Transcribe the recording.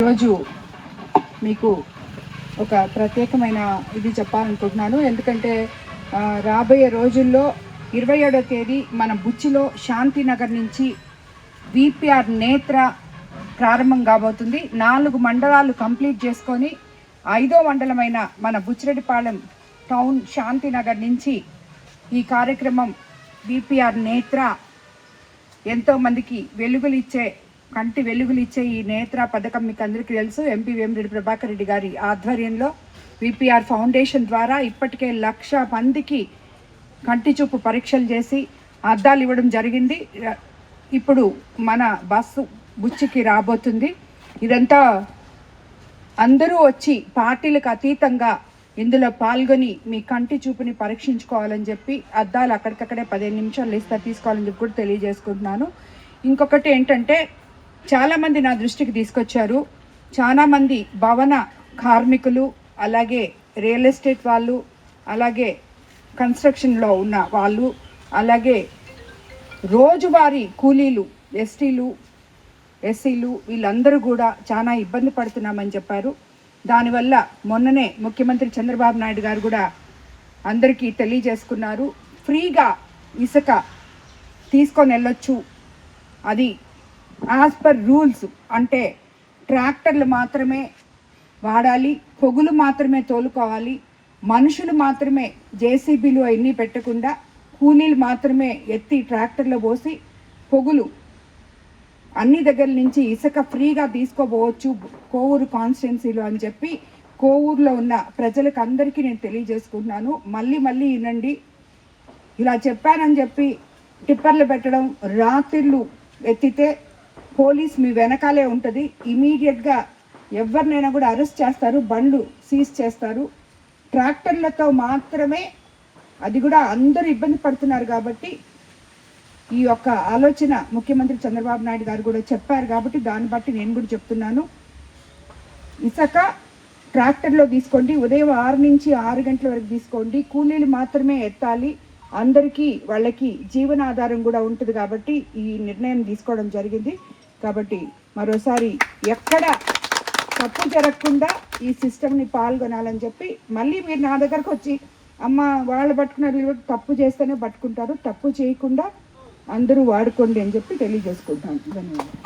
ఈరోజు మీకు ఒక ప్రత్యేకమైన ఇది చెప్పాలనుకుంటున్నాను. ఎందుకంటే రాబోయే రోజుల్లో 27వ తేదీ మన బుచ్చిలో శాంతినగర్ నుంచి విపిఆర్ నేత్ర ప్రారంభం కాబోతుంది. 4 మండలాలు కంప్లీట్ చేసుకొని 5వ మండలమైన మన బుచ్చిరెడ్డిపాళెం టౌన్ శాంతినగర్ నుంచి ఈ కార్యక్రమం విపిఆర్ నేత్ర ఎంతోమందికి వెలుగులిచ్చే కంటి వెలుగులిచ్చే ఈ నేత్ర పథకం మీకు అందరికీ తెలుసు. ఎంపీ వేమిరెడ్డి ప్రభాకర్ రెడ్డి గారి ఆధ్వర్యంలో విపిఆర్ ఫౌండేషన్ ద్వారా ఇప్పటికే 1,00,000 మందికి కంటి చూపు పరీక్షలు చేసి అద్దాలు ఇవ్వడం జరిగింది. ఇప్పుడు మన బస్సు బుచ్చికి రాబోతుంది. ఇదంతా అందరూ వచ్చి పార్టీలకు అతీతంగా ఇందులో పాల్గొని మీ కంటి చూపుని పరీక్షించుకోవాలని చెప్పి అద్దాలు అక్కడికక్కడే 15 నిమిషాలు ఇస్తా తీసుకోవాలని చెప్పి కూడా తెలియజేసుకుంటున్నాను. ఇంకొకటి ఏంటంటే చాలామంది నా దృష్టికి తీసుకొచ్చారు. చాలామంది భవన కార్మికులు, అలాగే రియల్ ఎస్టేట్ వాళ్ళు, అలాగే కన్స్ట్రక్షన్లో ఉన్న వాళ్ళు, అలాగే రోజువారీ కూలీలు, ఎస్సీలు వీళ్ళందరూ కూడా చాలా ఇబ్బంది పడుతున్నామని చెప్పారు. దానివల్ల మొన్ననే ముఖ్యమంత్రి చంద్రబాబు నాయుడు గారు కూడా అందరికీ తెలియజేసుకున్నారు. ఫ్రీగా ఇసుక తీసుకొని వెళ్ళొచ్చు, అది యాజ్ పర్ రూల్స్, అంటే ట్రాక్టర్లు మాత్రమే వాడాలి, పొగులు మాత్రమే తోలుకోవాలి, మనుషులు మాత్రమే జేసీబీలు అవన్నీ పెట్టకుండా కూలీలు మాత్రమే ఎత్తి ట్రాక్టర్లో పోసి పొగులు అన్ని దగ్గర నుంచి ఇసుక ఫ్రీగా తీసుకోపోవచ్చు కోవూరు కాన్స్టిట్యున్సీలో అని చెప్పి కోవూరులో ఉన్న ప్రజలకు అందరికీ నేను తెలియజేసుకుంటున్నాను. మళ్ళీ వినండి. ఇలా చెప్పానని చెప్పి టిప్పర్లు పెట్టడం, రాత్రిళ్ళు ఎత్తితే పోలీస్ మీ వెనకాలే ఉంటుంది. ఇమీడియట్గా ఎవరినైనా కూడా అరెస్ట్ చేస్తారు, బండ్లు సీజ్ చేస్తారు. ట్రాక్టర్లతో మాత్రమే, అది కూడా అందరూ ఇబ్బంది పడుతున్నారు కాబట్టి ఈ యొక్క ఆలోచన ముఖ్యమంత్రి చంద్రబాబు నాయుడు గారు కూడా చెప్పారు కాబట్టి దాన్ని బట్టి నేను కూడా చెప్తున్నాను. ఇసుక ట్రాక్టర్లో తీసుకోండి, ఉదయం 6 నుంచి 6 గంటల వరకు తీసుకోండి. కూలీలు మాత్రమే ఎత్తాలి, అందరికీ వాళ్ళకి జీవనాధారం కూడా ఉంటుంది కాబట్టి ఈ నిర్ణయం తీసుకోవడం జరిగింది. కాబట్టి మరోసారి ఎక్కడ తప్పు జరగకుండా ఈ సిస్టమ్ని పాల్గొనాలని చెప్పి మళ్ళీ మీరు నా దగ్గరకు వచ్చి అమ్మ వాళ్ళు పట్టుకున్నారు, తప్పు చేస్తేనే పట్టుకుంటారు, తప్పు చేయకుండా అందరూ వాడుకోండి అని చెప్పి తెలియజేసుకుంటాను. ధన్యవాదాలు.